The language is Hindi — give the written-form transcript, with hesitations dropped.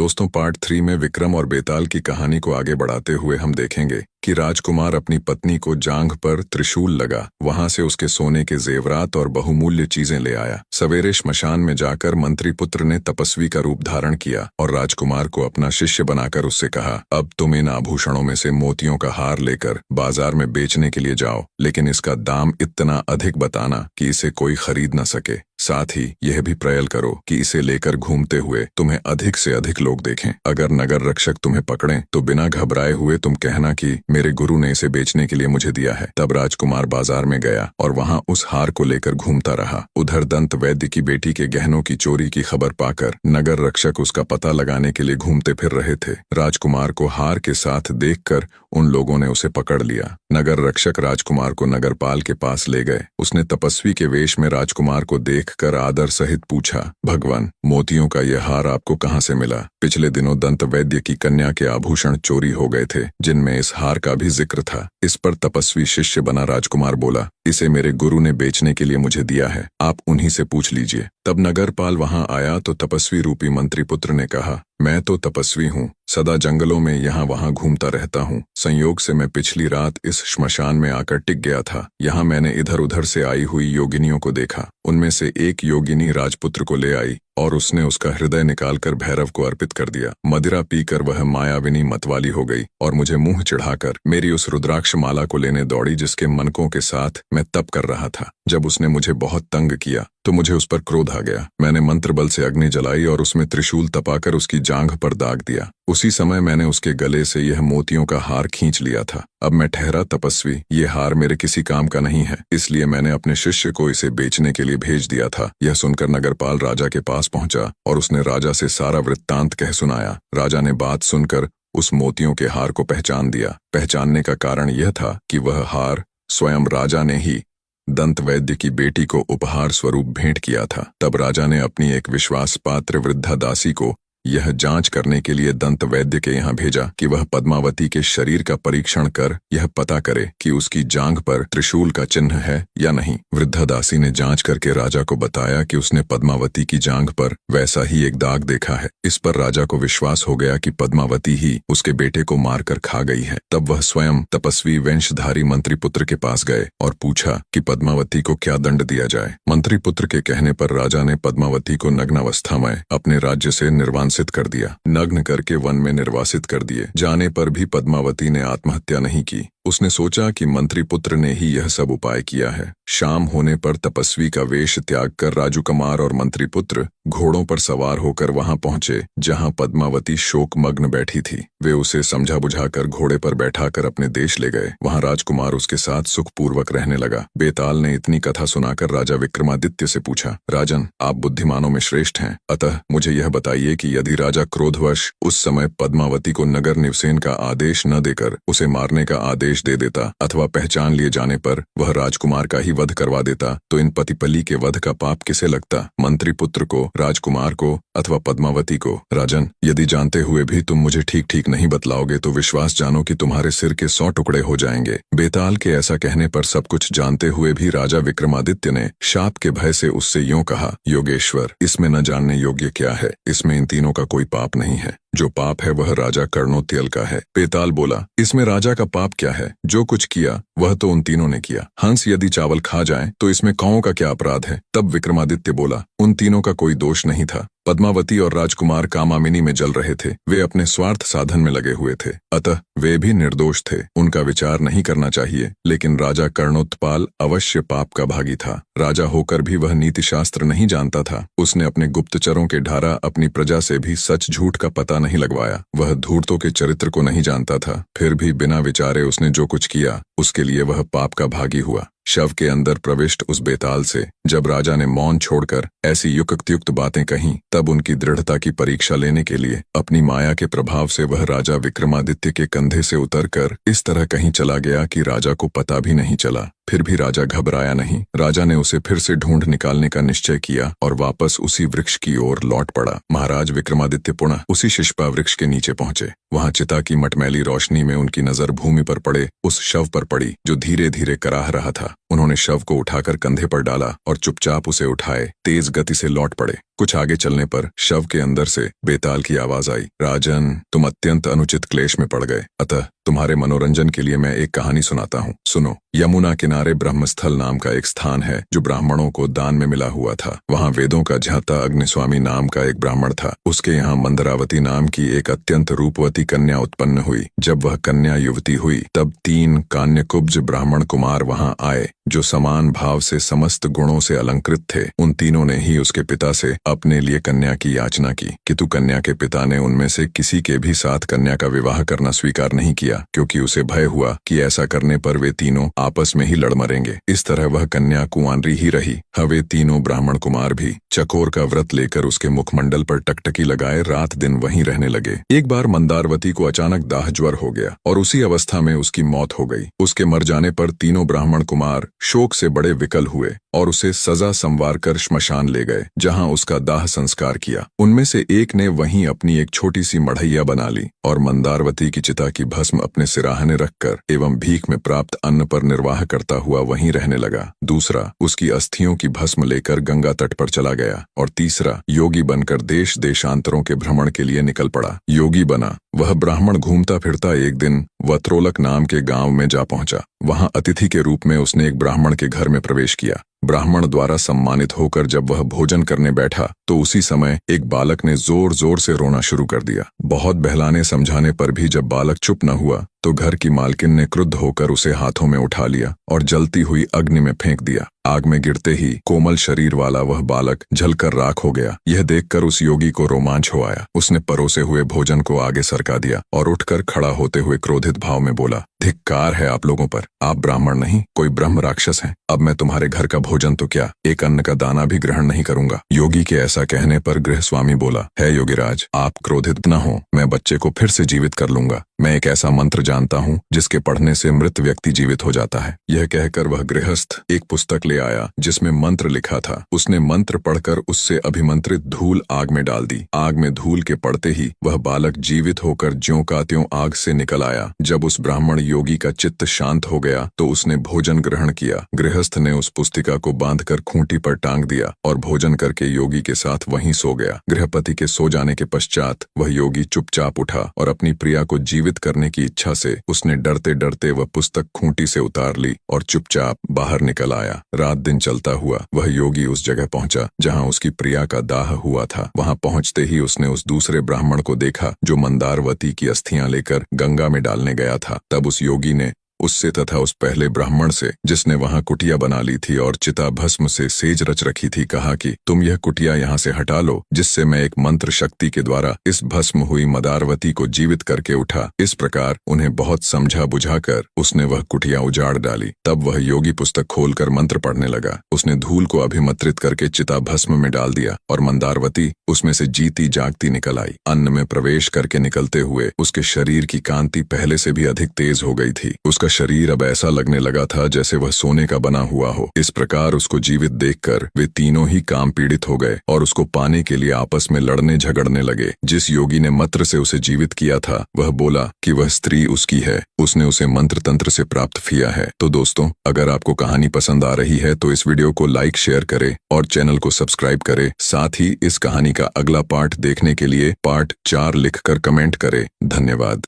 दोस्तों, पार्ट 3 में विक्रम और बेताल की कहानी को आगे बढ़ाते हुए हम देखेंगे कि राजकुमार अपनी पत्नी को जांघ पर त्रिशूल लगा वहां से उसके सोने के जेवरात और बहुमूल्य चीजें ले आया। सवेरे श्मशान में जाकर मंत्री पुत्र ने तपस्वी का रूप धारण किया और राजकुमार को अपना शिष्य बनाकर उससे कहा, अब तुम इन आभूषणों में से मोतियों का हार लेकर बाजार में बेचने के लिए जाओ, लेकिन इसका दाम इतना अधिक बताना कि इसे कोई खरीद न सके। साथ ही यह भी प्रयल करो कि इसे लेकर घूमते हुए तुम्हें अधिक से अधिक लोग देखें। अगर नगर रक्षक तुम्हें पकड़ें तो बिना घबराए हुए तुम कहना कि मेरे गुरु ने इसे बेचने के लिए मुझे दिया है। तब राजकुमार बाजार में गया और वहां उस हार को लेकर घूमता रहा। उधर दंत वैद्य की बेटी के गहनों की चोरी की खबर पाकर नगर रक्षक उसका पता लगाने के लिए घूमते फिर रहे थे। राजकुमार को हार के साथ देखकर उन लोगों ने उसे पकड़ लिया। नगर रक्षक राजकुमार को नगरपाल के पास ले गए। उसने तपस्वी के वेश में राजकुमार को देखकर आदर सहित पूछा, भगवान, मोतियों का यह हार आपको कहाँ से मिला? पिछले दिनों दंत वैद्य की कन्या के आभूषण चोरी हो गए थे, जिनमें इस हार का भी जिक्र था। इस पर तपस्वी शिष्य बना राजकुमार बोला, इसे मेरे गुरु ने बेचने के लिए मुझे दिया है, आप उन्हीं से पूछ लीजिए। तब नगरपाल वहां आया तो तपस्वी रूपी मंत्री पुत्र ने कहा, मैं तो तपस्वी हूँ, सदा जंगलों में यहाँ वहां घूमता रहता हूँ। संयोग से मैं पिछली रात इस श्मशान में आकर टिक गया था। यहाँ मैंने इधर उधर से आई हुई योगिनियों को देखा। उनमें से एक योगिनी राजपुत्र को ले आई और उसने उसका हृदय निकालकर भैरव को अर्पित कर दिया। मदिरा पीकर वह मायाविनी मतवाली हो गई और मुझे मुंह चढ़ाकर मेरी उस रुद्राक्ष माला को लेने दौड़ी, जिसके मनकों के साथ मैं तप कर रहा था। जब उसने मुझे बहुत तंग किया तो मुझे उस पर क्रोध आ गया। मैंने मंत्र बल से अग्नि जलाई और उसमें त्रिशूल तपाकर उसकी जांघ पर दाग दिया। उसी समय मैंने उसके गले से यह मोतियों का हार खींच लिया था। अब मैं ठहरा तपस्वी, ये हार मेरे किसी काम का नहीं है, इसलिए मैंने अपने शिष्य को इसे बेचने के लिए भेज दिया था। यह सुनकर नगरपाल राजा के पास पहुंचा और उसने राजा से सारा वृत्तांत कह सुनाया। राजा ने बात सुनकर उस मोतियों के हार को पहचान दिया। पहचानने का कारण यह था कि वह हार स्वयं राजा ने ही दंत वैद्य की बेटी को उपहार स्वरूप भेंट किया था। तब राजा ने अपनी एक विश्वास पात्र वृद्धा दासी को यह जांच करने के लिए दंत वैद्य के यहाँ भेजा कि वह पद्मावती के शरीर का परीक्षण कर यह पता करे कि उसकी जांघ पर त्रिशूल का चिन्ह है या नहीं। वृद्धा दासी ने जांच करके राजा को बताया कि उसने पद्मावती की जांघ पर वैसा ही एक दाग देखा है। इस पर राजा को विश्वास हो गया कि पद्मावती ही उसके बेटे को मारकर खा गई है। तब वह स्वयं तपस्वी वंशधारी मंत्री पुत्र के पास गए और पूछा कि पद्मावती को क्या दंड दिया जाए। मंत्री पुत्र के कहने पर राजा ने पद्मावती को नग्नावस्था में अपने राज्य से निर्वासित कर दिया। नग्न करके वन में निर्वासित कर दिए जाने पर भी पद्मावती ने आत्महत्या नहीं की। उसने सोचा कि मंत्री पुत्र ने ही यह सब उपाय किया है। शाम होने पर तपस्वी का वेश त्याग कर राजकुमार और मंत्री पुत्र घोड़ों पर सवार होकर वहां पहुंचे जहां पद्मावती शोकमग्न बैठी थी। वे उसे समझा बुझाकर घोड़े पर बैठाकर अपने देश ले गए। वहां राजकुमार उसके साथ सुखपूर्वक रहने लगा। बेताल ने इतनी कथा सुनाकर राजा विक्रमादित्य से पूछा, राजन, आप बुद्धिमानों में श्रेष्ठ हैं, अतः मुझे यह बताइए कि यदि राजा क्रोधवश उस समय पद्मावती को नगर निवसेन का आदेश न देकर उसे मारने का आदेश दे देता अथवा पहचान लिए जाने पर वह राजकुमार का ही वध करवा देता, तो इन पति पली के वध का पाप किसे लगता? मंत्री पुत्र को, राजकुमार को अथवा पद्मावती को? राजन, यदि जानते हुए भी तुम मुझे ठीक ठीक नहीं बतलाओगे तो विश्वास जानो कि तुम्हारे सिर के 100 टुकड़े हो जाएंगे। बेताल के ऐसा कहने पर सब कुछ जानते हुए भी राजा विक्रमादित्य ने शाप के भय से उससे यूं कहा, योगेश्वर, इसमें न जानने योग्य क्या है? इसमें इन तीनों का कोई पाप नहीं है। जो पाप है वह राजा कर्णोत्यल का है। बेताल बोला, इसमें राजा का पाप क्या है? जो कुछ किया वह तो उन तीनों ने किया। हंस यदि चावल खा जाए तो इसमें कौओं का क्या अपराध है? तब विक्रमादित्य बोला, उन तीनों का कोई दोष नहीं था। पद्मावती और राजकुमार कामामिनी में जल रहे थे। वे अपने स्वार्थ साधन में लगे हुए थे, अतः वे भी निर्दोष थे। उनका विचार नहीं करना चाहिए। लेकिन राजा कर्णोत्पाल अवश्य पाप का भागी था। राजा होकर भी वह नीति शास्त्र नहीं जानता था। उसने अपने गुप्तचरों के ढारा अपनी प्रजा से भी सच झूठ का पता नहीं लगवाया। वह धूर्तों के चरित्र को नहीं जानता था। फिर भी बिना विचारे उसने जो कुछ किया उसके लिए वह पाप का भागी हुआ। शव के अंदर प्रविष्ट उस बेताल से जब राजा ने मौन छोड़कर ऐसी युक्तियुक्त बातें कहीं, तब उनकी दृढ़ता की परीक्षा लेने के लिए अपनी माया के प्रभाव से वह राजा विक्रमादित्य के कंधे से उतरकर इस तरह कहीं चला गया कि राजा को पता भी नहीं चला। फिर भी राजा घबराया नहीं। राजा ने उसे फिर से ढूंढ निकालने का निश्चय किया और वापस उसी वृक्ष की ओर लौट पड़ा। महाराज विक्रमादित्य पुनः उसी शिष्पा वृक्ष के नीचे पहुंचे। वहां चिता की मटमैली रोशनी में उनकी नजर भूमि पर पड़े उस शव पर पड़ी जो धीरे धीरे कराह रहा था। उन्होंने शव को उठाकर कंधे पर डाला और चुपचाप उसे उठाए तेज गति से लौट पड़े। कुछ आगे चलने पर शव के अंदर से बेताल की आवाज आई, राजन, तुम अत्यंत अनुचित क्लेश में पड़ गए, अतः तुम्हारे मनोरंजन के लिए मैं एक कहानी सुनाता हूँ, सुनो। यमुना किनारे ब्रह्मस्थल नाम का एक स्थान है जो ब्राह्मणों को दान में मिला हुआ था। वहाँ वेदों का ज्ञाता अग्निस्वामी नाम का एक ब्राह्मण था। उसके यहाँ मंदरावती नाम की एक अत्यंत रूपवती कन्या उत्पन्न हुई। जब वह कन्या युवती हुई तब 3 कान्यकुब्ज ब्राह्मण कुमार वहाँ आए जो समान भाव से समस्त गुणों से अलंकृत थे। उन तीनों ने ही उसके पिता से अपने लिए कन्या की याचना की, किंतु कन्या के पिता ने उनमें से किसी के भी साथ कन्या का विवाह करना स्वीकार नहीं किया, क्योंकि उसे भय हुआ कि ऐसा करने पर वे तीनों आपस में ही लड़ मरेंगे। इस तरह वह कन्या कुंवारी ही रही। वे तीनों ब्राह्मण कुमार भी चकोर का व्रत लेकर उसके मुखमंडल पर टकटकी लगाए रात दिन वहीं रहने लगे। एक बार मंदारवती को अचानक दाह ज्वर हो गया और उसी अवस्था में उसकी मौत हो गई। उसके मर जाने पर तीनों ब्राह्मण कुमार शोक से बड़े विकल हुए और उसे सजा संवार कर श्मशान ले गए, जहां उसका दाह संस्कार किया। उनमें से एक ने वहीं अपनी एक छोटी सी मढ़ैया बना ली और मंदारवती की चिता की भस्म अपने सिराहने रखकर एवं भीख में प्राप्त अन्न पर निर्वाह करता हुआ वहीं रहने लगा। दूसरा उसकी अस्थियों की भस्म लेकर गंगा तट पर चला गया और तीसरा योगी बनकर देश देशांतरों के भ्रमण के लिए निकल पड़ा। योगी बना वह ब्राह्मण घूमता फिरता एक दिन वत्रोलक नाम के गांव में जा पहुंचा। वहां अतिथि के रूप में उसने एक ब्राह्मण के घर में प्रवेश किया। ब्राह्मण द्वारा सम्मानित होकर जब वह भोजन करने बैठा तो उसी समय एक बालक ने जोर जोर से रोना शुरू कर दिया। बहुत बहलाने समझाने पर भी जब बालक चुप न हुआ तो घर की मालकिन ने क्रुद्ध होकर उसे हाथों में उठा लिया और जलती हुई अग्नि में फेंक दिया। आग में गिरते ही कोमल शरीर वाला वह बालक जलकर राख हो गया। यह देखकर उस योगी को रोमांच हो आया। उसने परोसे हुए भोजन को आगे सरका दिया और उठकर खड़ा होते हुए क्रोधित भाव में बोला, धिक्कार है आप लोगों पर, आप ब्राह्मण नहीं कोई ब्रह्म राक्षस हैं। अब मैं तुम्हारे घर का भोजन तो क्या, एक अन्न का दाना भी ग्रहण नहीं करूंगा। योगी के ऐसा कहने पर गृहस्वामी बोला, है योगीराज, आप क्रोधित न हो, मैं बच्चे को फिर से जीवित कर लूंगा। मैं एक ऐसा मंत्र जानता हूँ जिसके पढ़ने से मृत व्यक्ति जीवित हो जाता है। यह कहकर वह गृहस्थ एक पुस्तक ले आया जिसमें मंत्र लिखा था। उसने मंत्र पढ़कर उससे अभिमंत्रित धूल आग में डाल दी। आग में धूल के पड़ते ही वह बालक जीवित होकर ज्यों का त्यों आग से निकल आया। जब उस ब्राह्मण योगी का चित्त शांत हो गया तो उसने भोजन ग्रहण किया। गृहस्थ ने उस पुस्तिका को बांधकर खूंटी पर टांग दिया और भोजन करके योगी के साथ वहीं सो गया। गृहपति के सो जाने के पश्चात वह योगी चुपचाप उठा और अपनी प्रिया को जीवित करने की इच्छा से उसने डरते डरते वह पुस्तक खूंटी से उतार ली और चुपचाप बाहर निकल आया। रात दिन चलता हुआ वह योगी उस जगह पहुंचा जहां उसकी प्रिया का दाह हुआ था। वहां पहुंचते ही उसने उस दूसरे ब्राह्मण को देखा जो मंदारवती की अस्थियां लेकर गंगा में डालने गया था। तब उस योगी ने उससे तथा उस पहले ब्राह्मण से जिसने वहां कुटिया बना ली थी और चिता भस्म से सेज रच रखी थी कहा कि तुम यह कुटिया यहाँ से हटा लो, जिससे मैं एक मंत्र शक्ति के द्वारा इस भस्म हुई मंदारवती को जीवित करके उठा। इस प्रकार उन्हें बहुत समझा बुझाकर उसने वह कुटिया उजाड़ डाली। तब वह योगी पुस्तक खोलकर मंत्र पढ़ने लगा। उसने धूल को अभिमंत्रित करके चिता भस्म में डाल दिया और मंदारवती उसमें से जीती जागती निकल आई। अन्न में प्रवेश करके निकलते हुए उसके शरीर की कांति पहले से भी अधिक तेज हो गई थी। उसका शरीर अब ऐसा लगने लगा था जैसे वह सोने का बना हुआ हो। इस प्रकार उसको जीवित देखकर वे तीनों ही काम पीड़ित हो गए और उसको पाने के लिए आपस में लड़ने झगड़ने लगे। जिस योगी ने मंत्र से उसे जीवित किया था वह बोला कि वह स्त्री उसकी है, उसने उसे मंत्र तंत्र से प्राप्त किया है। तो दोस्तों, अगर आपको कहानी पसंद आ रही है तो इस वीडियो को लाइक शेयर करें और चैनल को सब्सक्राइब करें। साथ ही इस कहानी का अगला पार्ट देखने के लिए पार्ट 4 लिखकर कमेंट करें। धन्यवाद।